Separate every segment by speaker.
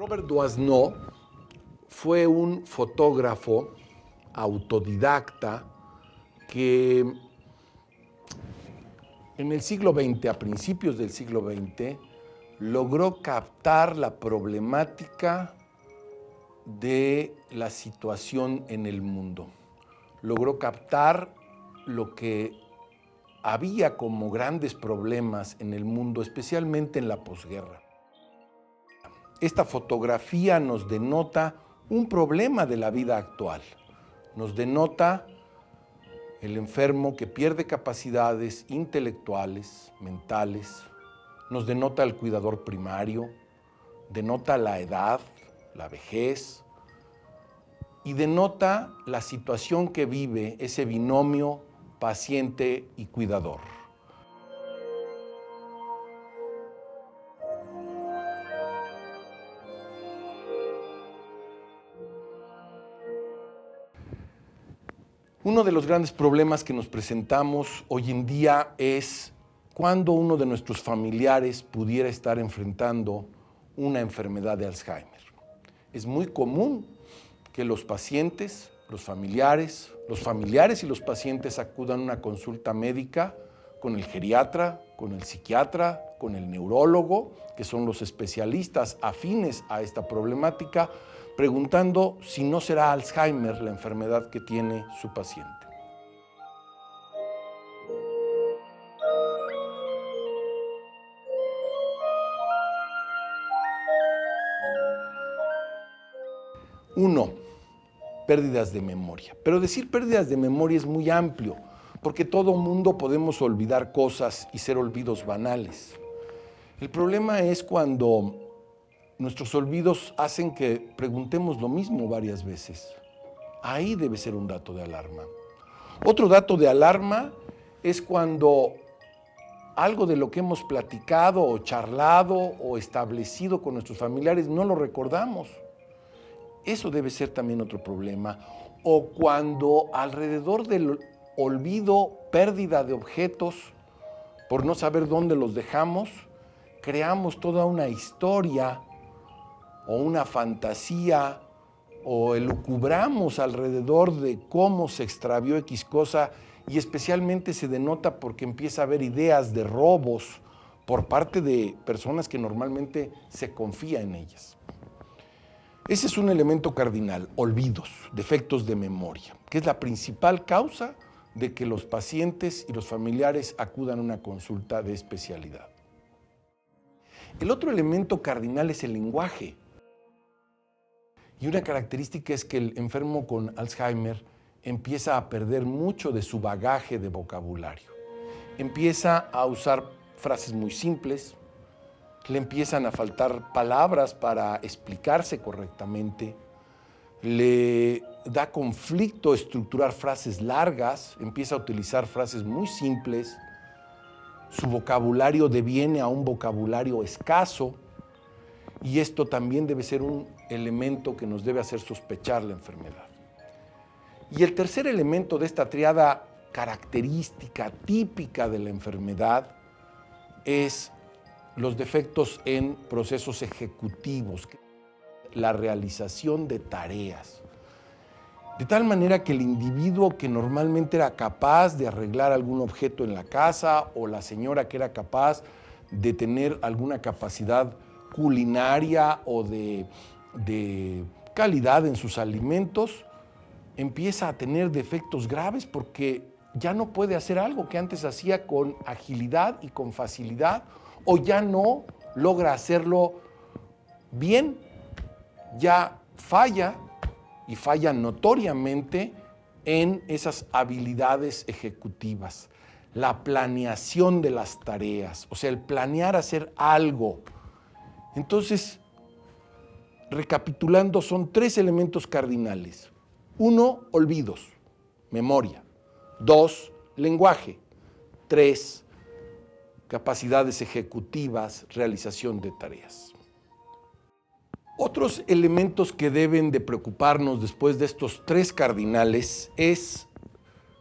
Speaker 1: Robert Doisneau fue un fotógrafo autodidacta que en el siglo XX, a principios del siglo XX, logró captar la problemática de la situación en el mundo. Logró captar lo que había como grandes problemas en el mundo, especialmente en la posguerra. Esta fotografía nos denota un problema de la vida actual. Nos denota el enfermo que pierde capacidades intelectuales, mentales. Nos denota el cuidador primario, denota la edad, la vejez, y denota la situación que vive ese binomio paciente y cuidador. Uno de los grandes problemas que nos presentamos hoy en día es cuando uno de nuestros familiares pudiera estar enfrentando una enfermedad de Alzheimer. Es muy común que los pacientes, los familiares y los pacientes acudan a una consulta médica con el geriatra, con el psiquiatra, con el neurólogo, que son los especialistas afines a esta problemática, preguntando si no será Alzheimer la enfermedad que tiene su paciente. Uno, pérdidas de memoria. Pero decir pérdidas de memoria es muy amplio, porque todo mundo podemos olvidar cosas y ser olvidos banales. El problema es cuando nuestros olvidos hacen que preguntemos lo mismo varias veces. Ahí debe ser un dato de alarma. Otro dato de alarma es cuando algo de lo que hemos platicado o charlado o establecido con nuestros familiares no lo recordamos. Eso debe ser también otro problema. O cuando alrededor del olvido, pérdida de objetos, por no saber dónde los dejamos, creamos toda una historia o una fantasía o elucubramos alrededor de cómo se extravió X cosa, y especialmente se denota porque empieza a haber ideas de robos por parte de personas que normalmente se confía en ellas. Ese es un elemento cardinal, olvidos, defectos de memoria, que es la principal causa de que los pacientes y los familiares acudan a una consulta de especialidad. El otro elemento cardinal es el lenguaje. Y una característica es que el enfermo con Alzheimer empieza a perder mucho de su bagaje de vocabulario. Empieza a usar frases muy simples, le empiezan a faltar palabras para explicarse correctamente, le da conflicto estructurar frases largas, empieza a utilizar frases muy simples, su vocabulario deviene a un vocabulario escaso, y esto también debe ser un elemento que nos debe hacer sospechar la enfermedad. Y el tercer elemento de esta triada característica, típica de la enfermedad, es los defectos en procesos ejecutivos, la realización de tareas. De tal manera que el individuo que normalmente era capaz de arreglar algún objeto en la casa, o la señora que era capaz de tener alguna capacidad culinaria o de calidad en sus alimentos, empieza a tener defectos graves porque ya no puede hacer algo que antes hacía con agilidad y con facilidad, o ya no logra hacerlo bien, ya falla, y falla notoriamente en esas habilidades ejecutivas. La planeación de las tareas, o sea, el planear hacer algo. Entonces, recapitulando, son tres elementos cardinales. 1, olvidos, memoria. 2, lenguaje. 3, capacidades ejecutivas, realización de tareas. Otros elementos que deben de preocuparnos después de estos tres cardinales es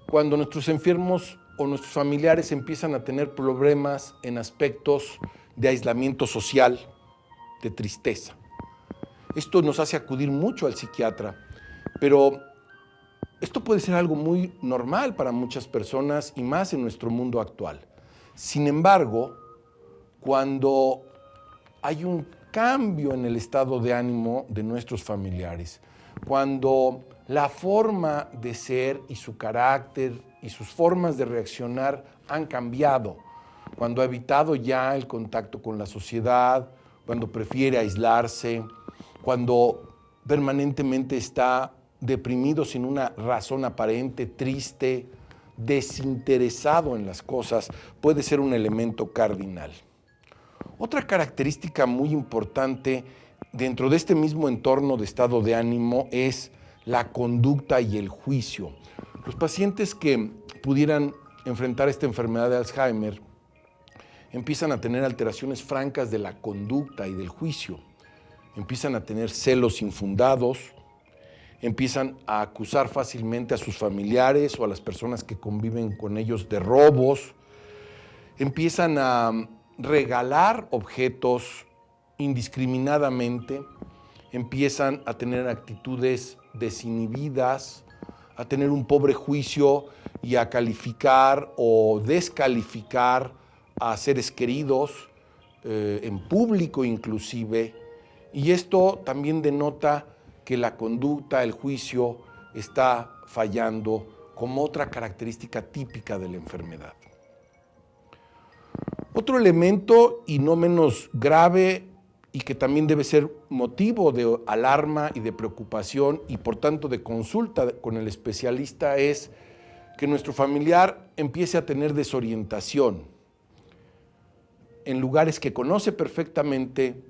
Speaker 1: cuando nuestros enfermos o nuestros familiares empiezan a tener problemas en aspectos de aislamiento social, de tristeza. Esto nos hace acudir mucho al psiquiatra, pero esto puede ser algo muy normal para muchas personas y más en nuestro mundo actual. Sin embargo, cuando hay un cambio en el estado de ánimo de nuestros familiares, cuando la forma de ser y su carácter y sus formas de reaccionar han cambiado, cuando ha evitado ya el contacto con la sociedad, cuando prefiere aislarse, cuando permanentemente está deprimido sin una razón aparente, triste, desinteresado en las cosas, puede ser un elemento cardinal. Otra característica muy importante dentro de este mismo entorno de estado de ánimo es la conducta y el juicio. Los pacientes que pudieran enfrentar esta enfermedad de Alzheimer empiezan a tener alteraciones francas de la conducta y del juicio. Empiezan a tener celos infundados, empiezan a acusar fácilmente a sus familiares o a las personas que conviven con ellos de robos, empiezan a regalar objetos indiscriminadamente, empiezan a tener actitudes desinhibidas, a tener un pobre juicio y a calificar o descalificar a seres queridos, en público inclusive, y esto también denota que la conducta, el juicio está fallando como otra característica típica de la enfermedad. Otro elemento, y no menos grave, y que también debe ser motivo de alarma y de preocupación y por tanto de consulta con el especialista, es que nuestro familiar empiece a tener desorientación. En lugares que conoce perfectamente,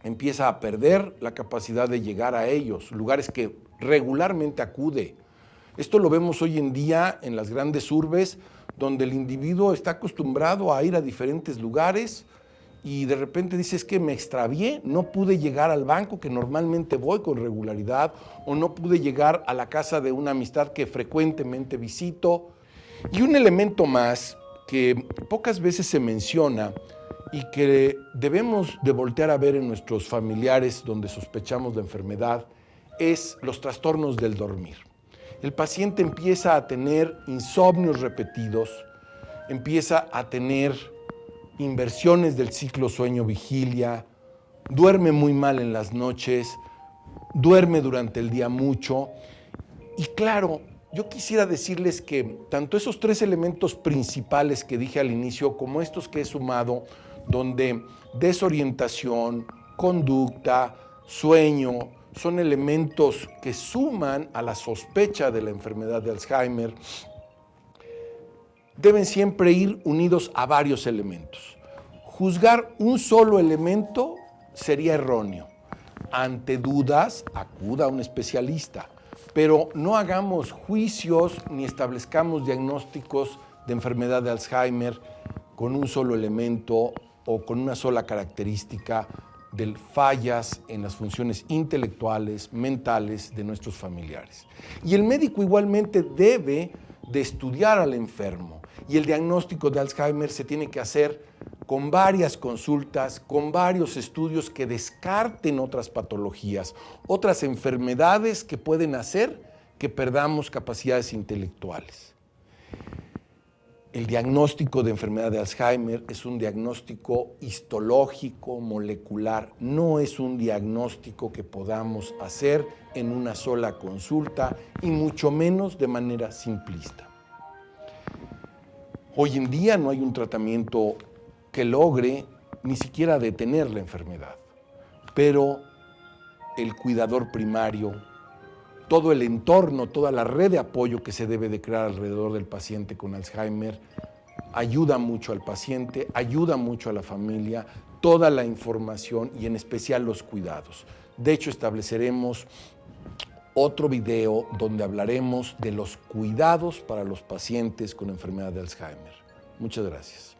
Speaker 1: empieza a perder la capacidad de llegar a ellos, lugares que regularmente acude. Esto lo vemos hoy en día en las grandes urbes, donde el individuo está acostumbrado a ir a diferentes lugares y de repente dice, es que me extravié, no pude llegar al banco que normalmente voy con regularidad, o no pude llegar a la casa de una amistad que frecuentemente visito. Y un elemento más que pocas veces se menciona y que debemos de voltear a ver en nuestros familiares donde sospechamos la enfermedad es los trastornos del dormir. El paciente empieza a tener insomnios repetidos, empieza a tener inversiones del ciclo sueño-vigilia, duerme muy mal en las noches, duerme durante el día mucho. Y claro, yo quisiera decirles que tanto esos tres elementos principales que dije al inicio, como estos que he sumado, donde desorientación, conducta, sueño, son elementos que suman a la sospecha de la enfermedad de Alzheimer, deben siempre ir unidos a varios elementos. Juzgar un solo elemento sería erróneo. Ante dudas, acuda a un especialista, pero no hagamos juicios ni establezcamos diagnósticos de enfermedad de Alzheimer con un solo elemento o con una sola característica de fallas en las funciones intelectuales, mentales de nuestros familiares. Y el médico igualmente debe de estudiar al enfermo, y el diagnóstico de Alzheimer se tiene que hacer con varias consultas, con varios estudios que descarten otras patologías, otras enfermedades que pueden hacer que perdamos capacidades intelectuales. El diagnóstico de enfermedad de Alzheimer es un diagnóstico histológico, molecular, no es un diagnóstico que podamos hacer en una sola consulta y mucho menos de manera simplista. Hoy en día no hay un tratamiento que logre ni siquiera detener la enfermedad, pero el cuidador primario, todo el entorno, toda la red de apoyo que se debe de crear alrededor del paciente con Alzheimer, ayuda mucho al paciente, ayuda mucho a la familia, toda la información y en especial los cuidados. De hecho, estableceremos otro video donde hablaremos de los cuidados para los pacientes con enfermedad de Alzheimer. Muchas gracias.